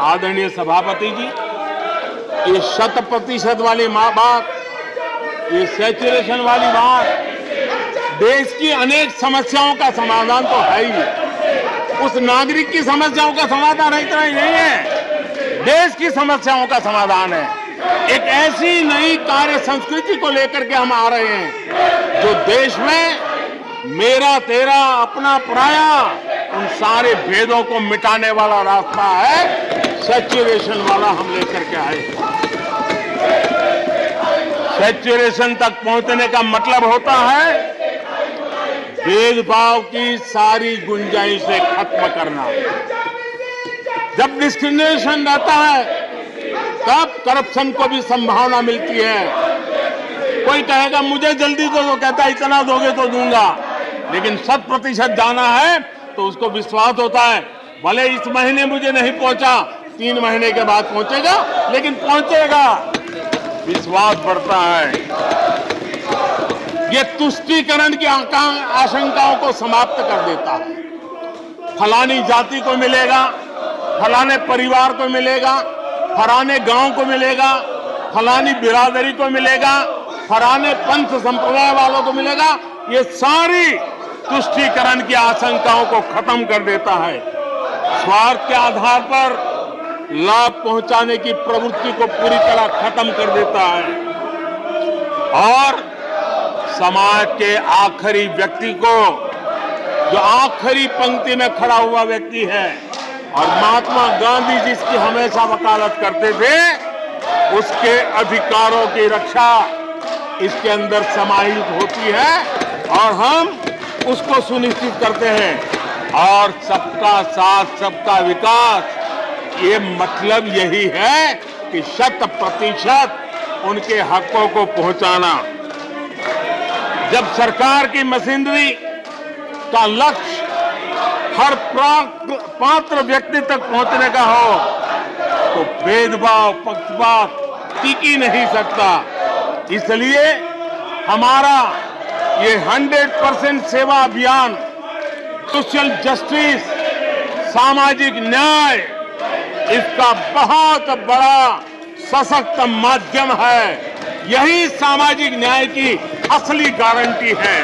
आदरणीय सभापति जी, ये 100% वाली बात, ये सैचुरेशन वाली बात देश की अनेक समस्याओं का समाधान तो है ही। उस नागरिक की समस्याओं का समाधान इतना ही नहीं है, देश की समस्याओं का समाधान है। एक ऐसी नई कार्य संस्कृति को लेकर के हम आ रहे हैं जो देश में मेरा तेरा अपना पराया उन सारे भेदों को मिटाने वाला रास्ता है, सैचुरेशन वाला हम लेकर के आए। सैचुरेशन तक पहुंचने का मतलब होता है भेदभाव की सारी गुंजाइशें खत्म करना। जब डिस्क्रिमिनेशन रहता है तब करप्शन को भी संभावना मिलती है। कोई कहेगा मुझे जल्दी दो, तो कहता है इतना दोगे तो दूंगा, लेकिन 100% जाना है तो उसको विश्वास होता है भले इस महीने मुझे नहीं पहुंचा, 3 महीने के बाद पहुंचेगा, लेकिन पहुंचेगा, विश्वास बढ़ता है। ये तुष्टीकरण की आशंकाओं को समाप्त कर देता है। फलानी जाति को मिलेगा, फलाने परिवार को मिलेगा, फलाने गांव को मिलेगा, फलानी बिरादरी को मिलेगा, फलाने पंथ संप्रदाय वालों को मिलेगा, ये सारी तुष्टीकरण की आशंकाओं को खत्म कर देता है। स्वार्थ के आधार पर लाभ पहुंचाने की प्रवृत्ति को पूरी तरह खत्म कर देता है और समाज के आखिरी व्यक्ति को, जो आखिरी पंक्ति में खड़ा हुआ व्यक्ति है, और महात्मा गांधी जिसकी हमेशा वकालत करते थे, उसके अधिकारों की रक्षा इसके अंदर समाहित होती है और हम उसको सुनिश्चित करते हैं। और सबका साथ सबका विकास, ये मतलब यही है कि 100% उनके हकों को पहुंचाना। जब सरकार की मशीनरी का लक्ष्य हर पात्र व्यक्ति तक पहुंचने का हो तो भेदभाव पक्षपात टिक ही नहीं सकता। इसलिए हमारा ये 100% सेवा अभियान, सोशल जस्टिस, सामाजिक न्याय, इसका बहुत बड़ा सशक्त माध्यम है। यही सामाजिक न्याय की असली गारंटी है,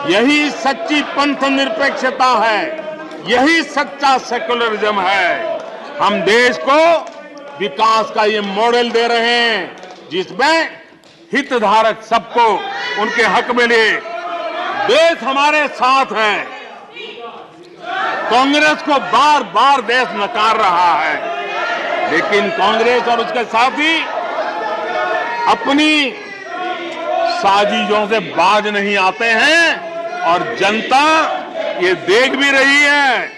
यही सच्ची पंथ निरपेक्षता है, यही सच्चा सेकुलरिज्म है। हम देश को विकास का ये मॉडल दे रहे हैं जिसमें हितधारक सबको उनके हक मिले। देश हमारे साथ है। कांग्रेस को बार बार देश नकार रहा है, लेकिन कांग्रेस और उसके साथी अपनी साजिशों से बाज नहीं आते हैं और जनता ये देख भी रही है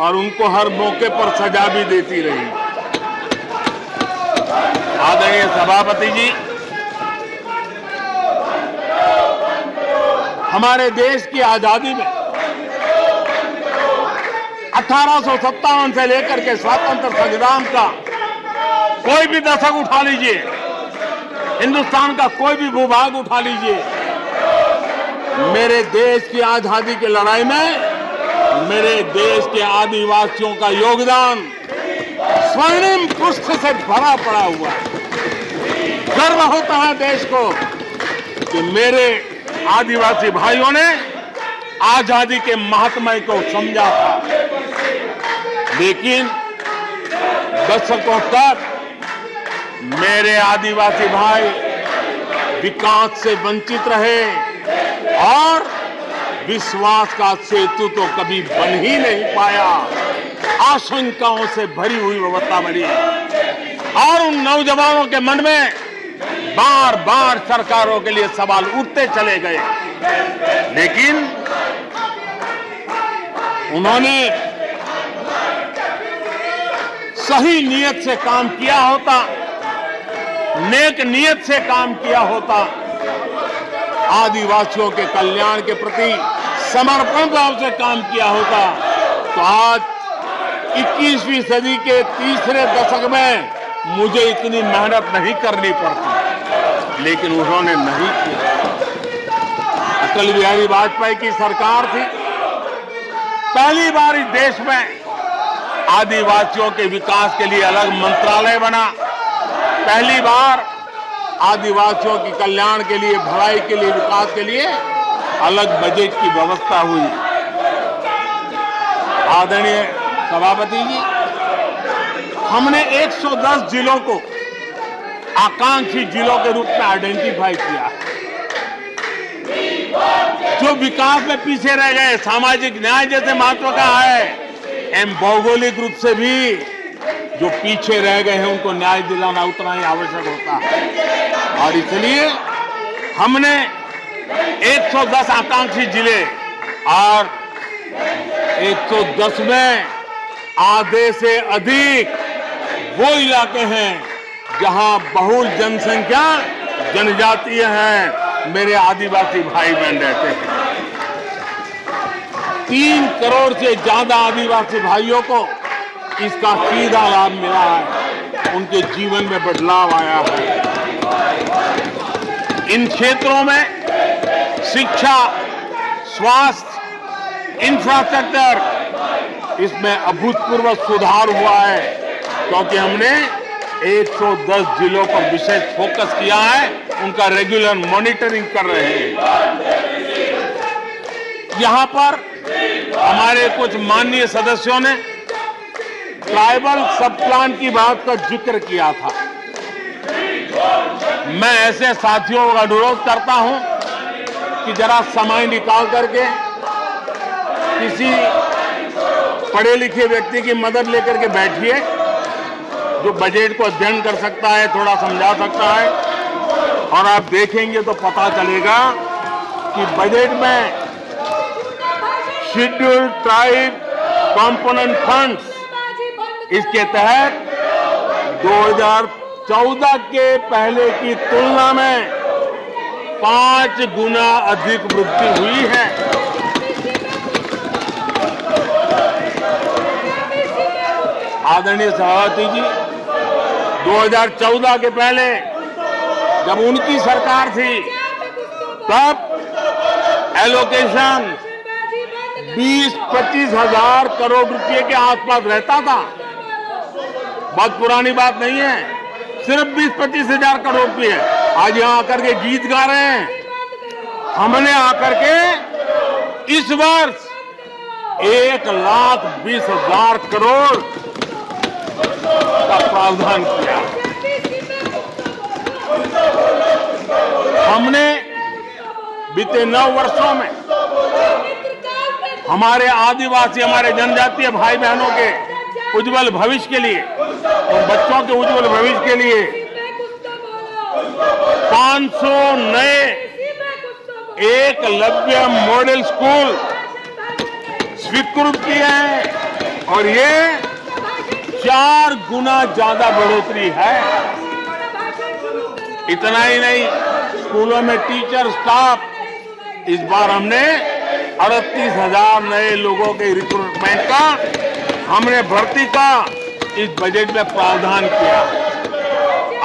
और उनको हर मौके पर सजा भी देती रही। आदरणीय सभापति जी, हमारे देश की आजादी में 1857 से लेकर के स्वतंत्र संग्राम का कोई भी दशक उठा लीजिए, हिंदुस्तान का कोई भी भूभाग उठा लीजिए, मेरे देश की आजादी की लड़ाई में मेरे देश के आदिवासियों का योगदान स्वर्णिम पृष्ठ से भरा पड़ा हुआ है। गर्व होता है देश को कि मेरे आदिवासी भाइयों ने आजादी के महात्म्य को समझा था, लेकिन दशकों तक मेरे आदिवासी भाई विकास से वंचित रहे और विश्वास का सेतु तो कभी बन ही नहीं पाया। आशंकाओं से भरी हुई व्यवस्था बनी और उन नौजवानों के मन में बार बार सरकारों के लिए सवाल उठते चले गए, लेकिन उन्होंने सही नियत से काम किया होता, नेक नियत से काम किया होता, आदिवासियों के कल्याण के प्रति समर्पण भाव से काम किया होता, तो आज 21वीं सदी के तीसरे दशक में मुझे इतनी मेहनत नहीं करनी पड़ती, लेकिन उन्होंने नहीं किया। अटल बिहारी वाजपेयी की सरकार थी, पहली बार इस देश में आदिवासियों के विकास के लिए अलग मंत्रालय बना। पहली बार आदिवासियों के कल्याण के लिए, भलाई के लिए, विकास के लिए अलग बजट की व्यवस्था हुई। आदरणीय सभापति जी, हमने 110 जिलों को आकांक्षी जिलों के रूप में आइडेंटिफाई किया, जो विकास में पीछे रह गए, सामाजिक न्याय जैसे महत्व का है, एवं भौगोलिक रूप से भी जो पीछे रह गए हैं उनको न्याय दिलाना उतना ही आवश्यक होता है। और इसलिए हमने 110 आकांक्षी जिले और 110 में आधे से अधिक वो इलाके हैं जहां बहुल जनसंख्या जनजातीय है, मेरे आदिवासी भाई बहन रहते हैं। 3 करोड़ से ज्यादा आदिवासी भाइयों को इसका सीधा लाभ मिला है, उनके जीवन में बदलाव आया है। इन क्षेत्रों में शिक्षा, स्वास्थ्य, इंफ्रास्ट्रक्चर, इसमें अभूतपूर्व सुधार हुआ है, क्योंकि हमने 110 जिलों पर विशेष फोकस किया है, उनका रेगुलर मॉनिटरिंग कर रहे हैं। यहां पर हमारे कुछ माननीय सदस्यों ने ट्राइबल सब प्लान की बात का जिक्र किया था। मैं ऐसे साथियों का अनुरोध करता हूं कि जरा समय निकाल करके किसी पढ़े लिखे व्यक्ति की मदद लेकर के बैठिए, जो बजट को अध्ययन कर सकता है, थोड़ा समझा सकता है, और आप देखेंगे तो पता चलेगा कि बजट में शेड्यूल्ड ट्राइब कंपोनेंट फंड्स, इसके तहत 2014 के पहले की तुलना में 5 गुना अधिक वृद्धि हुई है। आदरणीय सभापति जी, 2014 के पहले जब उनकी सरकार थी, तब एलोकेशन 20-25 हजार करोड़ रुपए के आसपास रहता था। बहुत पुरानी बात नहीं है, सिर्फ 20-25 हजार करोड़ रुपए। आज यहां आकर के गीत गा रहे हैं। हमने आकर के इस वर्ष 1,20,000 करोड़ का प्रावधान किया। हमने बीते 9 वर्षों में हमारे आदिवासी, हमारे जनजातीय भाई बहनों के उज्जवल भविष्य के लिए और बच्चों के उज्जवल भविष्य के लिए 500 नए एकलव्य मॉडल स्कूल स्वीकृत किए हैं, और ये 4 गुना ज्यादा बढ़ोतरी है। इतना ही नहीं, स्कूलों में टीचर, स्टाफ, इस बार हमने 38,000 नए लोगों के रिक्रूटमेंट का, हमने भर्ती का इस बजट में प्रावधान किया।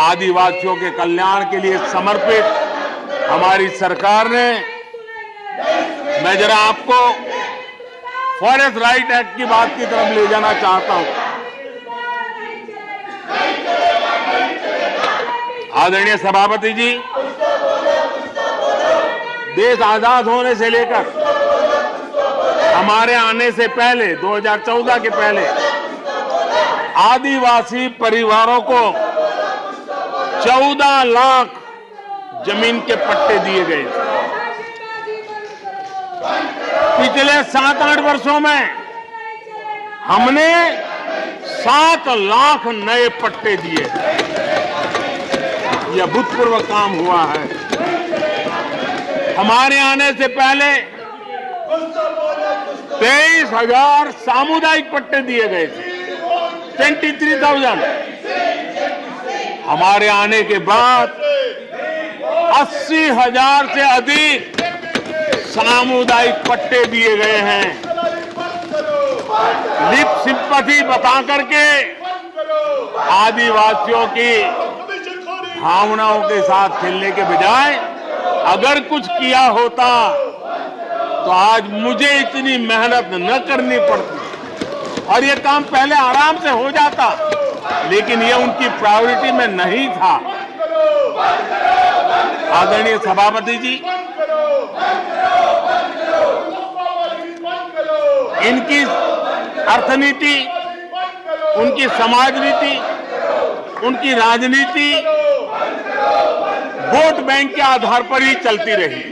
आदिवासियों के कल्याण के लिए समर्पित हमारी सरकार ने, मैं जरा आपको फॉरेस्ट राइट एक्ट की बात की तरफ ले जाना चाहता हूं। आदरणीय सभापति जी, देश आजाद होने से लेकर हमारे आने से पहले, 2014 के पहले, आदिवासी परिवारों को 14 लाख जमीन के पट्टे दिए गए। पिछले 7-8 वर्षों में हमने 7 लाख नए पट्टे दिए। यह अभूतपूर्व काम हुआ है। हमारे आने से पहले 23,000 सामुदायिक पट्टे दिए गए थे, 23,000। हमारे आने के बाद 80,000 से अधिक सामुदायिक पट्टे दिए गए हैं। लिप सिंपैथी बता करके आदिवासियों की भावनाओं के साथ खेलने के बजाय अगर कुछ किया होता तो आज मुझे इतनी मेहनत न करनी पड़ती। और ये काम पहले आराम से हो जाता, लेकिन ये उनकी प्रायोरिटी में नहीं था। आदरणीय सभापति जी, इनकी अर्थनीति, उनकी समाज नीति, उनकी राजनीति वोट बैंक के आधार पर ही चलती रही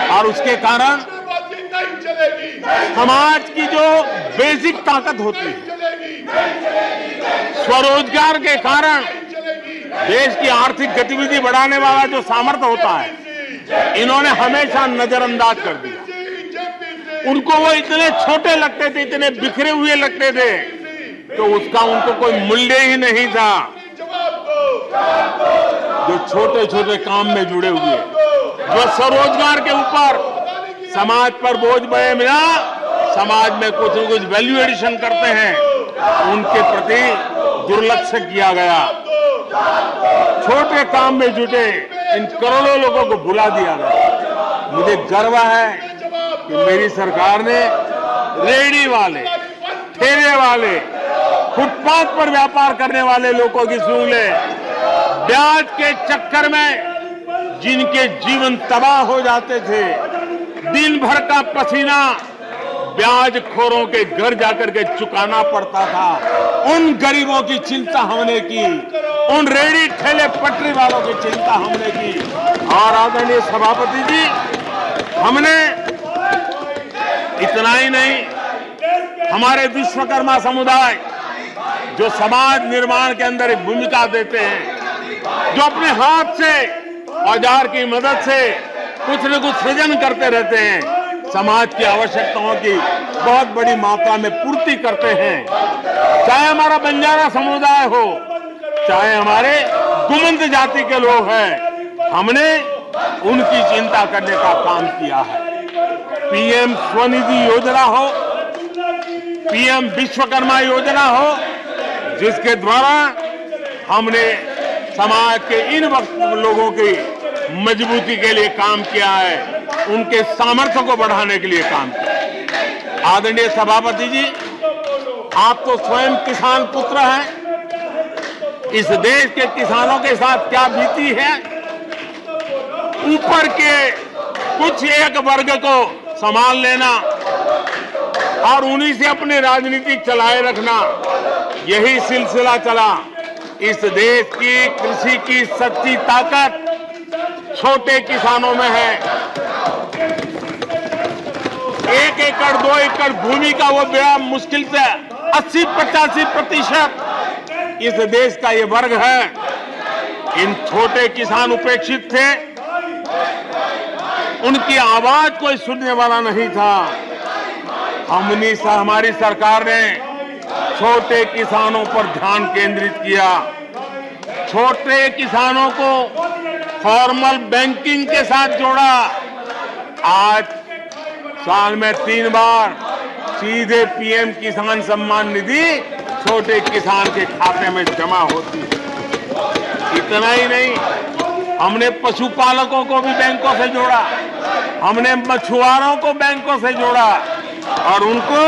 और उसके कारण समाज की जो बेसिक ताकत होती है, स्वरोजगार के कारण देश की आर्थिक गतिविधि बढ़ाने वाला जो सामर्थ्य होता है, इन्होंने हमेशा नजरअंदाज कर दिया। उनको वो इतने छोटे लगते थे, इतने बिखरे हुए लगते थे, तो उसका उनको कोई मूल्य ही नहीं था। जो छोटे छोटे काम में जुड़े हुए, जो स्वरोजगार के ऊपर समाज पर बोझ बने बिना समाज में कुछ न कुछ वैल्यू एडिशन करते हैं, उनके प्रति दुर्लक्ष्य किया गया। छोटे काम में जुटे इन करोड़ों लोगों को भुला दिया गया। मुझे गर्व है कि मेरी सरकार ने रेहड़ी वाले, ठेले वाले, फुटपाथ पर व्यापार करने वाले लोगों की सुन ले, ब्याज के चक्कर में जिनके जीवन तबाह हो जाते थे, दिन भर का पसीना ब्याजखोरों के घर जाकर के चुकाना पड़ता था, उन गरीबों की चिंता हमने की, उन रेहड़ी ठेले पटरी वालों की चिंता हमने की। और आदरणीय सभापति जी, हमने इतना ही नहीं, हमारे विश्वकर्मा समुदाय जो समाज निर्माण के अंदर एक भूमिका देते हैं, जो अपने हाथ से औजार की मदद से कुछ न कुछ सृजन करते रहते हैं, समाज की आवश्यकताओं की बहुत बड़ी मात्रा में पूर्ति करते हैं। चाहे हमारा बंजारा समुदाय हो, चाहे हमारे गुमंद जाति के लोग हैं, हमने उनकी चिंता करने का काम किया है। पीएम स्वनिधि योजना हो, पीएम विश्वकर्मा योजना हो, जिसके द्वारा हमने समाज के इन लोगों की मजबूती के लिए काम किया है, उनके सामर्थ्य को बढ़ाने के लिए काम किया। आदरणीय सभापति जी, आप तो स्वयं किसान पुत्र हैं। इस देश के किसानों के साथ क्या बीती है, ऊपर के कुछ एक वर्ग को संभाल लेना और उन्हीं से अपनी राजनीति चलाए रखना, यही सिलसिला चला। इस देश की कृषि की सच्ची ताकत छोटे किसानों में है। 1 एकड़ 2 एकड़ भूमि का वो बड़ा मुश्किल से 80-85% इस देश का ये वर्ग है। इन छोटे किसान उपेक्षित थे, उनकी आवाज कोई सुनने वाला नहीं था। हमारी सरकार ने छोटे किसानों पर ध्यान केंद्रित किया, छोटे किसानों को फॉर्मल बैंकिंग के साथ जोड़ा। आज साल में 3 बार सीधे पीएम किसान सम्मान निधि छोटे किसान के खाते में जमा होती है। इतना ही नहीं, हमने पशुपालकों को भी बैंकों से जोड़ा, हमने मछुआरों को बैंकों से जोड़ा और उनको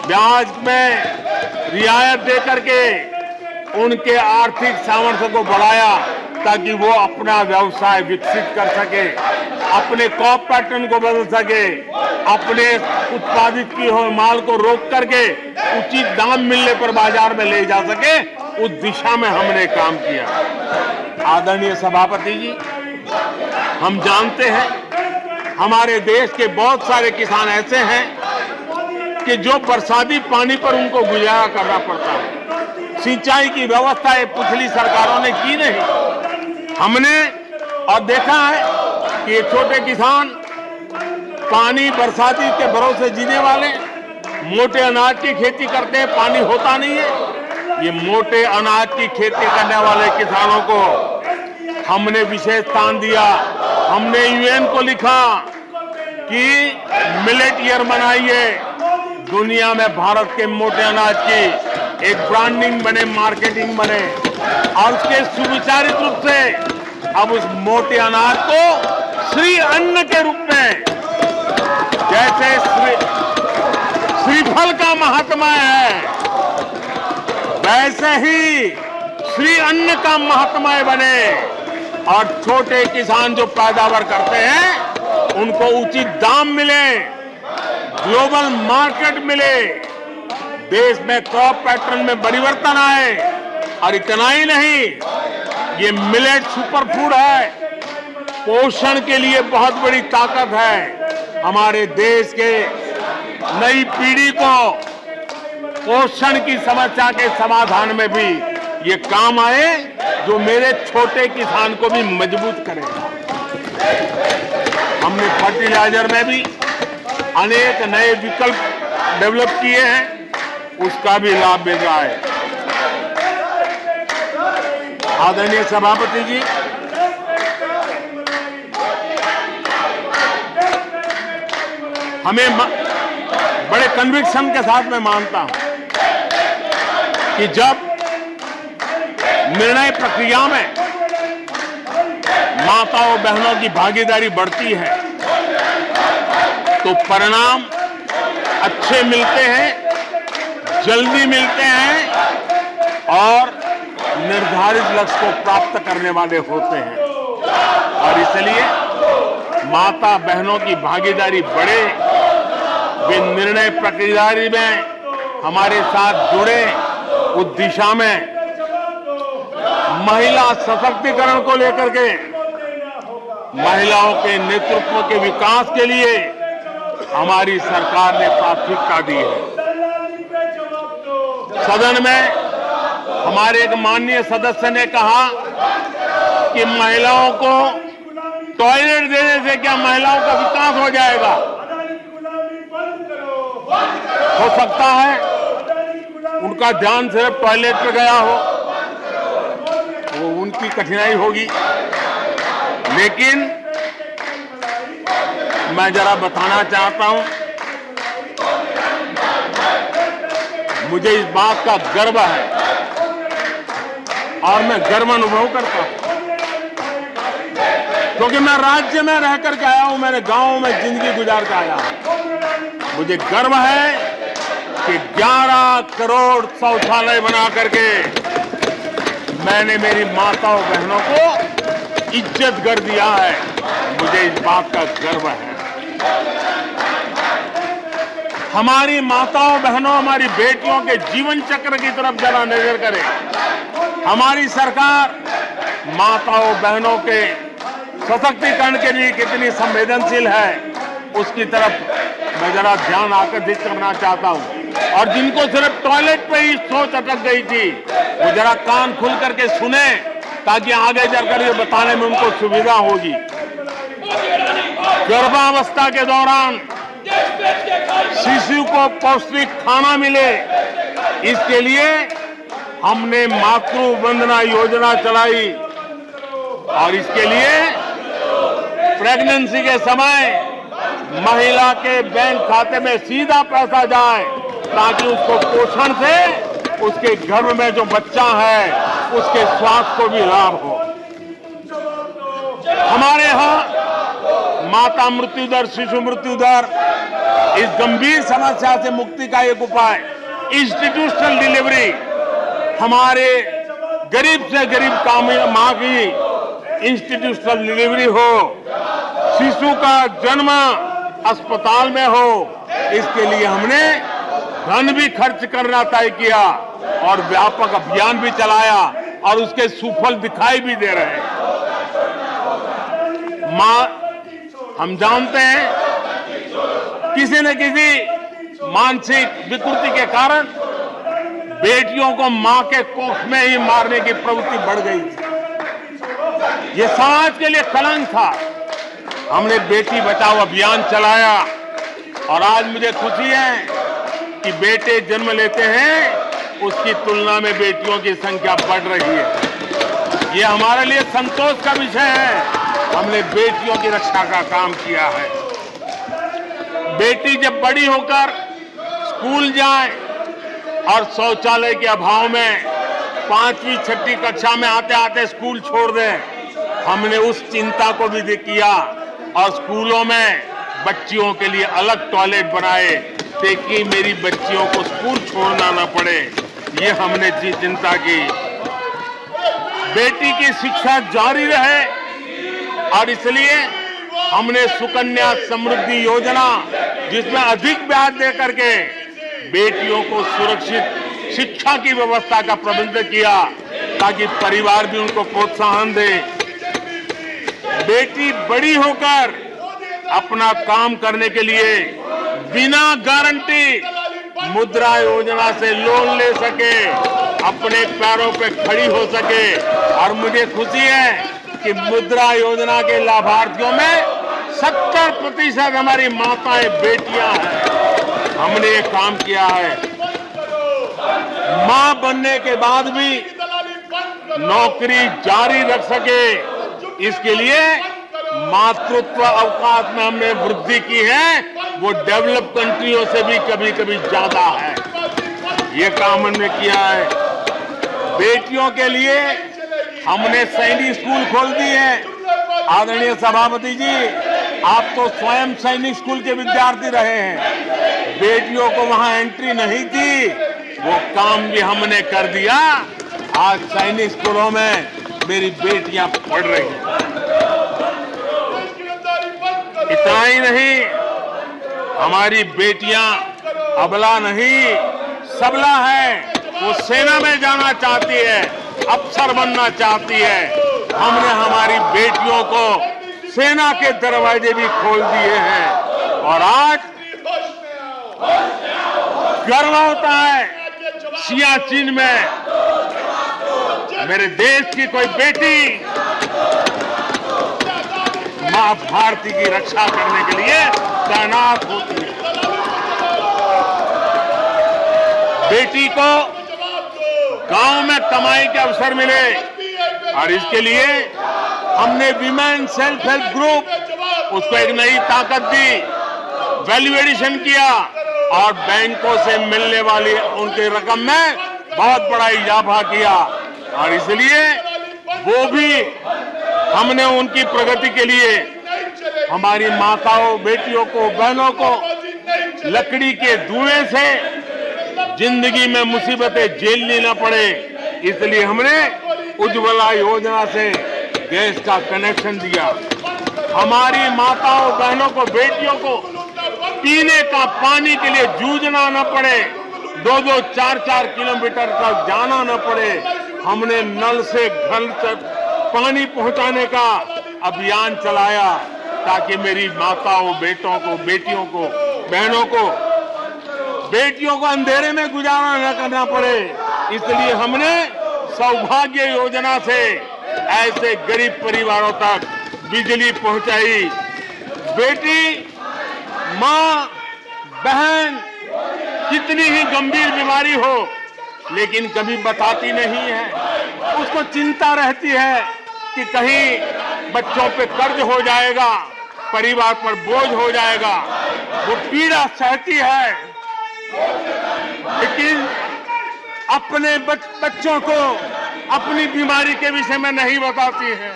ब्याज में रियायत दे करके उनके आर्थिक सामर्थ्य को बढ़ाया, ताकि वो अपना व्यवसाय विकसित कर सके, अपने क्रॉप पैटर्न को बदल सके, अपने उत्पादित किए हुए माल को रोक करके उचित दाम मिलने पर बाजार में ले जा सके। उस दिशा में हमने काम किया। आदरणीय सभापति जी, हम जानते हैं हमारे देश के बहुत सारे किसान ऐसे हैं कि जो बरसाती पानी पर उनको गुजारा करना पड़ता है। सिंचाई की व्यवस्था ये पिछली सरकारों ने की नहीं। हमने और देखा है कि ये छोटे किसान पानी बरसाती के भरोसे जीने वाले मोटे अनाज की खेती करते हैं, पानी होता नहीं है। ये मोटे अनाज की खेती करने वाले किसानों को हमने विशेष स्थान दिया। हमने यूएन को लिखा कि मिलेट ईयर मनाइए, दुनिया में भारत के मोटे अनाज की एक ब्रांडिंग बने, मार्केटिंग बने और उसके सुविचारित रूप से अब उस मोटे अनाज को श्री अन्न के रूप में, जैसे श्रीफल का महात्मा है, वैसे ही श्री अन्न का महात्मा बने और छोटे किसान जो पैदावार करते हैं उनको उचित दाम मिले, ग्लोबल मार्केट मिले, देश में क्रॉप पैटर्न में परिवर्तन आए। और इतना ही नहीं, ये मिलेट सुपरफूड है, पोषण के लिए बहुत बड़ी ताकत है। हमारे देश के नई पीढ़ी को पोषण की समस्या के समाधान में भी ये काम आए, जो मेरे छोटे किसान को भी मजबूत करेगा। हमने फर्टिलाइजर में भी अनेक नए विकल्प डेवलप किए हैं, उसका भी लाभ मिल रहा है। आदरणीय सभापति जी, हमें बड़े कन्विक्शन के साथ मैं मानता हूं कि जब निर्णय प्रक्रिया में माताओं बहनों की भागीदारी बढ़ती है तो परिणाम अच्छे मिलते हैं, जल्दी मिलते हैं और निर्धारित लक्ष्य को प्राप्त करने वाले होते हैं। और इसलिए माता बहनों की भागीदारी बढ़े, वे निर्णय प्रक्रिया में हमारे साथ जुड़े, उस दिशा में महिला सशक्तिकरण को लेकर के, महिलाओं के नेतृत्व के विकास के लिए हमारी सरकार ने प्राथमिकता दी है। सदन में हमारे एक माननीय सदस्य ने कहा कि महिलाओं को टॉयलेट देने से क्या महिलाओं का विकास हो जाएगा? हो सकता है उनका ध्यान सिर्फ टॉयलेट पे गया हो, वो उनकी कठिनाई होगी, लेकिन मैं जरा बताना चाहता हूं, मुझे इस बात का गर्व है और मैं गर्व अनुभव करता हूं, क्योंकि मैं राज्य में रह करके आया हूं, मैंने गांव में जिंदगी गुजार के आया हूं। मुझे गर्व है कि 11 करोड़ शौचालय बना करके मैंने मेरी माताओं बहनों को इज्जत कर दिया है। मुझे इस बात का गर्व है। हमारी माताओं बहनों, हमारी बेटियों के जीवन चक्र की तरफ जरा नजर करें। हमारी सरकार माताओं बहनों के सशक्तिकरण के लिए कितनी संवेदनशील है, उसकी तरफ मैं जरा ध्यान आकर्षित करना चाहता हूं। और जिनको सिर्फ टॉयलेट पे ही सोच अटक गई थी, वो जरा कान खुल करके सुने, ताकि आगे जाकर ये बताने में उनको सुविधा होगी। गर्भावस्था के दौरान शिशु को पौष्टिक खाना मिले, इसके लिए हमने मातृ वंदना योजना चलाई और इसके लिए प्रेगनेंसी के समय महिला के बैंक खाते में सीधा पैसा जाए, ताकि उसको पोषण से उसके गर्भ में जो बच्चा है उसके स्वास्थ्य को भी लाभ हो। हमारे यहाँ माता मृत्यु दर, शिशु मृत्यु दर, इस गंभीर समस्या से मुक्ति का एक उपाय इंस्टीट्यूशनल डिलीवरी, हमारे गरीब से गरीब मां की इंस्टीट्यूशनल डिलीवरी हो, शिशु का जन्म अस्पताल में हो, इसके लिए हमने धन भी खर्च करना तय किया और व्यापक अभियान भी चलाया और उसके सुफल दिखाई भी दे रहे हैं। हम जानते हैं किसी न किसी मानसिक विकृति के कारण बेटियों को मां के कोख में ही मारने की प्रवृत्ति बढ़ गई थी। ये समाज के लिए कलंक था। हमने बेटी बचाओ अभियान चलाया और आज मुझे खुशी है कि बेटे जन्म लेते हैं उसकी तुलना में बेटियों की संख्या बढ़ रही है। ये हमारे लिए संतोष का विषय है। हमने बेटियों की रक्षा का काम किया है। बेटी जब बड़ी होकर स्कूल जाए और शौचालय के अभाव में 5वीं 6वीं कक्षा में आते आते स्कूल छोड़ दें, हमने उस चिंता को भी किया और स्कूलों में बच्चियों के लिए अलग टॉयलेट बनाए ताकि मेरी बच्चियों को स्कूल छोड़ना न पड़े, ये हमने चिंता की। बेटी की शिक्षा जारी रहे और इसलिए हमने सुकन्या समृद्धि योजना, जिसमें अधिक ब्याज दे करके बेटियों को सुरक्षित शिक्षा की व्यवस्था का प्रबंध किया, ताकि परिवार भी उनको प्रोत्साहन दे। बेटी बड़ी होकर अपना काम करने के लिए बिना गारंटी मुद्रा योजना से लोन ले सके, अपने पैरों पे खड़ी हो सके। और मुझे खुशी है कि मुद्रा योजना के लाभार्थियों में 70% हमारी माताएं बेटियां हैं। हमने ये काम किया है। मां बनने के बाद भी नौकरी जारी रख सके, इसके लिए मातृत्व अवकाश में हमने वृद्धि की है, वो डेवलप कंट्रियों से भी कभी-कभी ज्यादा है। ये काम हमने किया है। बेटियों के लिए हमने सैनिक स्कूल खोल दिए हैं। आदरणीय सभापति जी, आप तो स्वयं सैनिक स्कूल के विद्यार्थी रहे हैं, बेटियों को वहां एंट्री नहीं थी, वो काम भी हमने कर दिया। आज सैनिक स्कूलों में मेरी बेटियां पढ़ रही हैं। इतना ही नहीं, हमारी बेटियां अबला नहीं सबला है। वो सेना में जाना चाहती है, अफसर बनना चाहती है। हमने हमारी बेटियों को सेना के दरवाजे भी खोल दिए हैं। और आज गर्व होता है, सियाचिन में मेरे देश की कोई बेटी मां भारती की रक्षा करने के लिए तैनात होती है। बेटी को गांव में कमाई के अवसर मिले, और इसके लिए हमने विमेन सेल्फ हेल्प ग्रुप, उसको एक नई ताकत दी, वैल्यू एडिशन किया और बैंकों से मिलने वाली उनकी रकम में बहुत बड़ा इजाफा किया। और इसलिए वो भी हमने उनकी प्रगति के लिए हमारी माताओं, बेटियों को, बहनों को लकड़ी के धुएं से जिंदगी में मुसीबतें झेलनी न पड़े, इसलिए हमने उज्ज्वला योजना से गैस का कनेक्शन दिया। हमारी माताओं, बहनों को, बेटियों को पीने का पानी के लिए जूझना न पड़े, 2-2, 4-4 किलोमीटर तक जाना न पड़े। हमने नल से घर तक पानी पहुंचाने का अभियान चलाया, ताकि मेरी माताओं, बेटों को, बेटियों को, बहनों को, बेटियों को अंधेरे में गुजारा न करना पड़े। इसलिए हमने सौभाग्य योजना से ऐसे गरीब परिवारों तक बिजली पहुंचाई। बेटी, मां, बहन कितनी ही गंभीर बीमारी हो, लेकिन कभी बताती नहीं है। उसको चिंता रहती है कि कहीं बच्चों पे कर्ज हो जाएगा, परिवार पर बोझ हो जाएगा, वो पीड़ा सहती है, लेकिन अपने बच्चों को अपनी बीमारी के विषय में नहीं बताती है।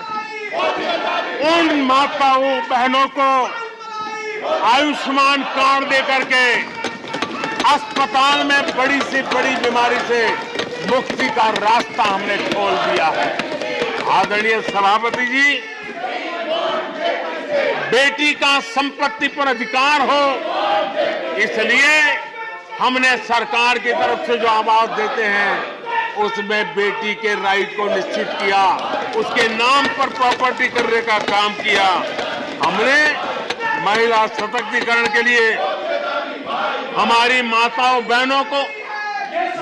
उन माताओं, बहनों को आयुष्मान कार्ड दे करके अस्पताल में बड़ी से बड़ी बीमारी से मुक्ति का रास्ता हमने खोल दिया है। आदरणीय सभापति जी, बेटी का संपत्ति पर अधिकार हो, इसलिए हमने सरकार की तरफ से जो आवाज देते हैं उसमें बेटी के राइट को निश्चित किया, उसके नाम पर प्रॉपर्टी करने का काम किया। हमने महिला सशक्तिकरण के लिए हमारी माताओं, बहनों को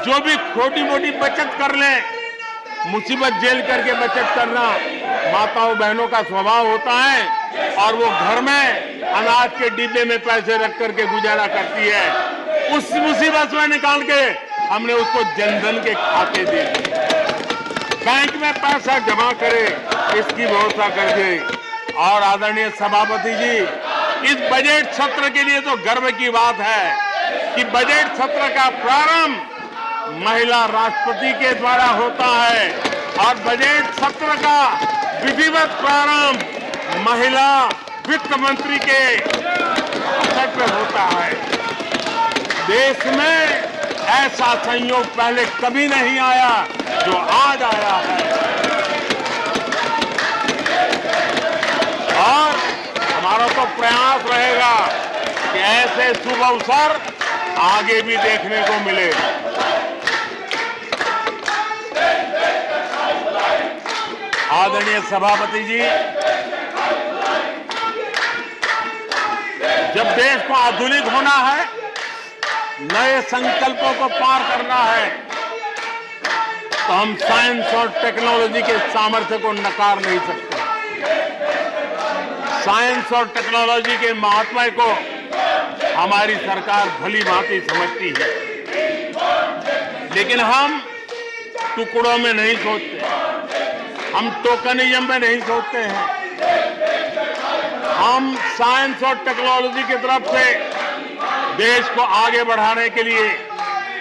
जो भी छोटी मोटी बचत कर लें, मुसीबत झेल करके बचत करना माताओं, बहनों का स्वभाव होता है, और वो घर में अनाज के डिब्बे में पैसे रख करके गुजारा करती है। उस मुसीबत में निकाल के हमने उसको जनधन के खाते दे दिए, बैंक में पैसा जमा करे, इसकी व्यवस्था कर दी। और आदरणीय सभापति जी, इस बजट सत्र के लिए तो गर्व की बात है कि बजट सत्र का प्रारंभ महिला राष्ट्रपति के द्वारा होता है, और बजट सत्र का विधिवत प्रारंभ महिला वित्त मंत्री के स्तर पर होता है। देश में ऐसा संयोग पहले कभी नहीं आया जो आज आया है। और हमारा तो प्रयास रहेगा कि ऐसे शुभ अवसर आगे भी देखने को मिले। आदरणीय सभापति जी, जब देश को आधुनिक होना है, नए संकल्पों को पार करना है, तो हम साइंस और टेक्नोलॉजी के सामर्थ्य को नकार नहीं सकते। साइंस और टेक्नोलॉजी के महात्मा को हमारी सरकार भली भांति समझती है, लेकिन हम टुकड़ों में नहीं सोचते, हम टोकनिज्म में नहीं सोचते हैं। हम साइंस और टेक्नोलॉजी की तरफ से देश को आगे बढ़ाने के लिए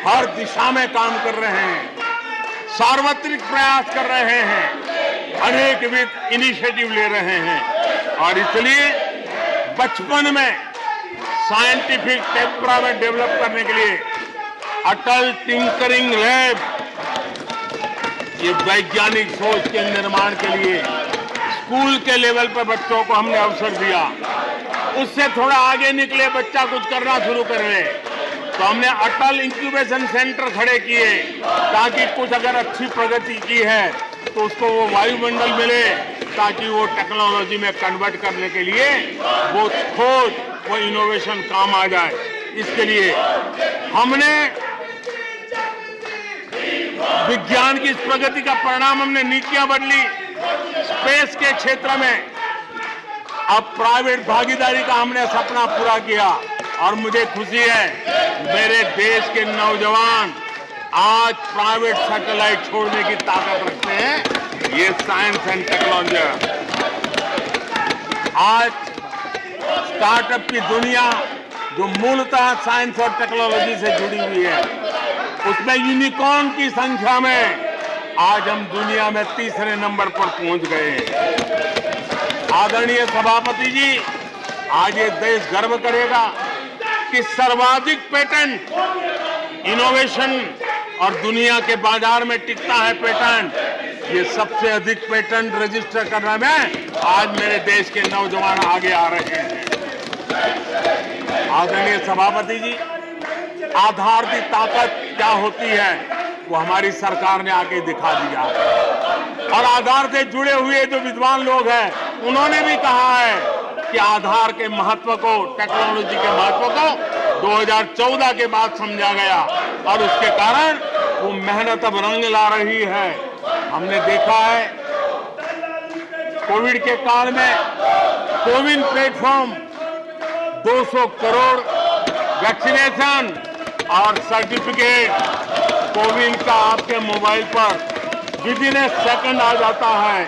हर दिशा में काम कर रहे हैं, सार्वत्रिक प्रयास कर रहे हैं, अनेकविध इनिशिएटिव ले रहे हैं। और इसलिए बचपन में साइंटिफिक टेम्परामेंट डेवलप करने के लिए अटल टिंकरिंग लैब, ये वैज्ञानिक सोच के निर्माण के लिए स्कूल के लेवल पर बच्चों को हमने अवसर दिया। उससे थोड़ा आगे निकले, बच्चा कुछ करना शुरू कर ले, तो हमने अटल इंक्यूबेशन सेंटर खड़े किए, ताकि कुछ अगर अच्छी प्रगति की है तो उसको वो वायुमंडल मिले, ताकि वो टेक्नोलॉजी में कन्वर्ट करने के लिए वो खोज, वो इनोवेशन काम आ जाए। इसके लिए हमने विज्ञान की इस प्रगति का परिणाम, हमने नीतियां बदली। स्पेस के क्षेत्र में अब प्राइवेट भागीदारी का हमने सपना पूरा किया, और मुझे खुशी है मेरे देश के नौजवान आज प्राइवेट सैटेलाइट छोड़ने की ताकत रखते हैं। ये साइंस एंड टेक्नोलॉजी। आज स्टार्टअप की दुनिया जो मूलतः साइंस और टेक्नोलॉजी से जुड़ी हुई है, उसमें यूनिकॉर्न की संख्या में आज हम दुनिया में तीसरे नंबर पर पहुंच गए हैं। आदरणीय सभापति जी, आज ये देश गर्व करेगा कि सर्वाधिक पेटेंट, इनोवेशन और दुनिया के बाजार में टिकता है पेटेंट, ये सबसे अधिक पेटेंट रजिस्टर करने में आज मेरे देश के नौजवान आगे आ रहे हैं। आदरणीय सभापति जी, आधार की ताकत क्या होती है वो हमारी सरकार ने आके दिखा दिया, और आधार से जुड़े हुए जो विद्वान लोग हैं उन्होंने भी कहा है कि आधार के महत्व को, टेक्नोलॉजी के महत्व को 2014 के बाद समझा गया, और उसके कारण वो मेहनत अब रंग ला रही है। हमने देखा है कोविड के काल में कोविन प्लेटफॉर्म 200 करोड़ वैक्सीनेशन और सर्टिफिकेट कोविन का आपके मोबाइल पर विदिन ए सेकंड आ जाता है।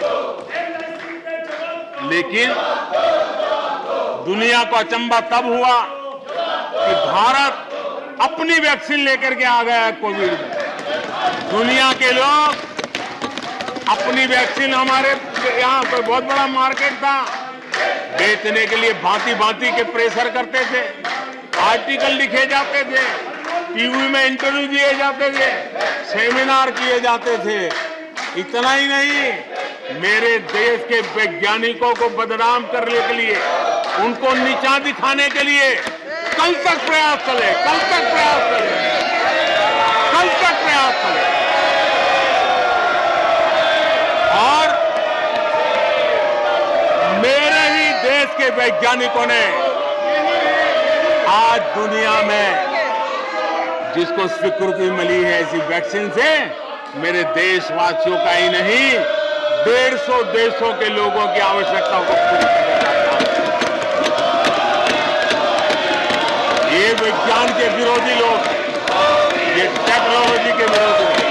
लेकिन दुनिया को अचंभा तब हुआ कि भारत अपनी वैक्सीन लेकर के आ गया है कोविड में। दुनिया के लोग अपनी वैक्सीन, हमारे यहाँ कोई बहुत बड़ा मार्केट था, बेचने के लिए भांति भांति के प्रेशर करते थे, आर्टिकल लिखे जाते थे, टीवी में इंटरव्यू दिए जाते थे, सेमिनार किए जाते थे। इतना ही नहीं, मेरे देश के वैज्ञानिकों को बदनाम करने के लिए, उनको नीचा दिखाने के लिए कल तक प्रयास चले, कल तक प्रयास चले, कल तक प्रयास चले। और मेरे ही देश के वैज्ञानिकों ने आज दुनिया में जिसको स्वीकृति मिली है ऐसी वैक्सीन से, मेरे देशवासियों का ही नहीं 150 देशों के लोगों की आवश्यकताओं को पूरी किया जाता है। ये विज्ञान के विरोधी लोग, ये टेक्नोलॉजी के विरोधी लोग,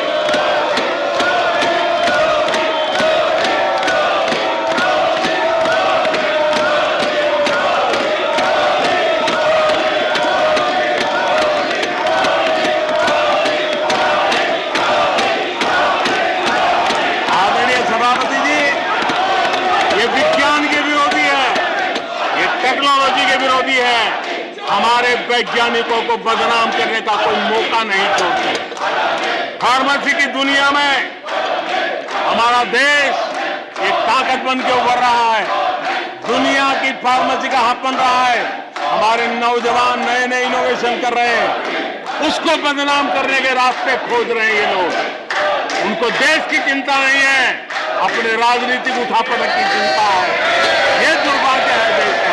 हमारे वैज्ञानिकों को बदनाम करने का कोई मौका नहीं छोड़ते। फार्मेसी की दुनिया में हमारा देश एक ताकत बन के उभर रहा है। दुनिया की फार्मेसी का हब बन रहा है। हमारे नौजवान नए नए इनोवेशन कर रहे हैं, उसको बदनाम करने के रास्ते खोज रहे हैं ये लोग। उनको देश की चिंता नहीं है, अपने राजनीतिक उठापटक की चिंता है। ये दुर्भाग्य है देश का।